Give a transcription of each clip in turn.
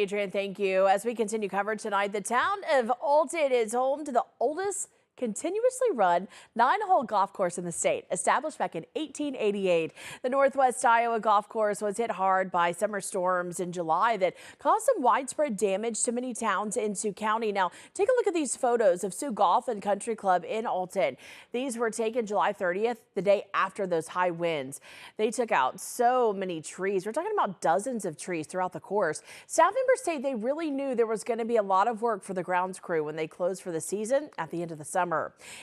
Adrian, thank you. As we continue coverage tonight, the town of Alton is home to the oldest continuously run 9-hole golf course in the state, established back in 1888. The Northwest Iowa golf course was hit hard by summer storms in July that caused some widespread damage to many towns in Sioux County. Now, take a look at these photos of Sioux Golf and Country Club in Alton. These were taken July 30th, the day after those high winds. They took out so many trees. We're talking about dozens of trees throughout the course. Staff members say they really knew there was going to be a lot of work for the grounds crew when they closed for the season at the end of the summer.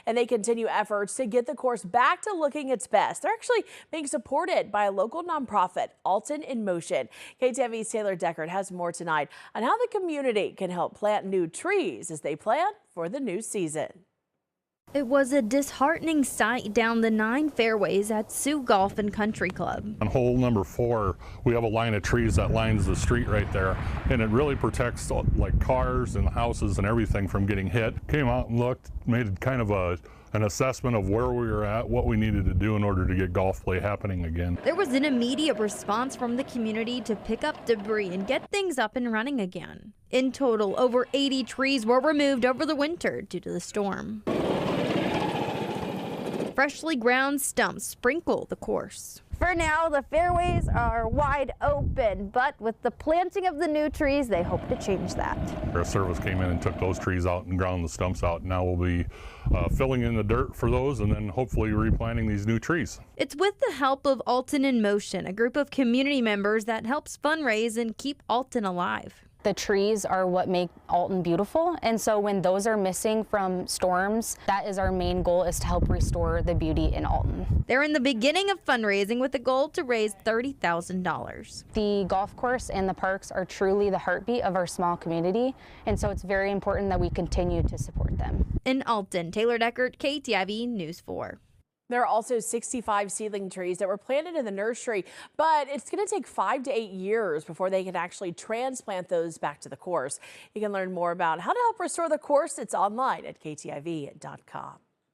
And they continue efforts to get the course back to looking its best. They're actually being supported by a local nonprofit, Alton in Motion. KTV's Taylor Deckard has more tonight on how the community can help plant new trees as they plan for the new season. It was a disheartening sight down the 9 fairways at Sioux Golf and Country Club. On hole number 4, we have a line of trees that lines the street right there, and it really protects like cars and houses and everything from getting hit. Came out and looked, made kind of an assessment of where we were at, what we needed to do in order to get golf play happening again. There was an immediate response from the community to pick up debris and get things up and running again. In total, over 80 trees were removed over the winter due to the storm. Freshly ground stumps sprinkle the course. For now, the fairways are wide open, but with the planting of the new trees, they hope to change that. Our service came in and took those trees out and ground the stumps out. Now we'll be filling in the dirt for those and then hopefully replanting these new trees. It's with the help of Alton in Motion, a group of community members that helps fundraise and keep Alton alive. The trees are what make Alton beautiful, and so when those are missing from storms, that is our main goal, is to help restore the beauty in Alton. They're in the beginning of fundraising with a goal to raise $30,000. The golf course and the parks are truly the heartbeat of our small community, and so it's very important that we continue to support them. In Alton, Taylor Deckard, KTIV News 4. There are also 65 seedling trees that were planted in the nursery, but it's going to take 5 to 8 years before they can actually transplant those back to the course. You can learn more about how to help restore the course. It's online at ktiv.com.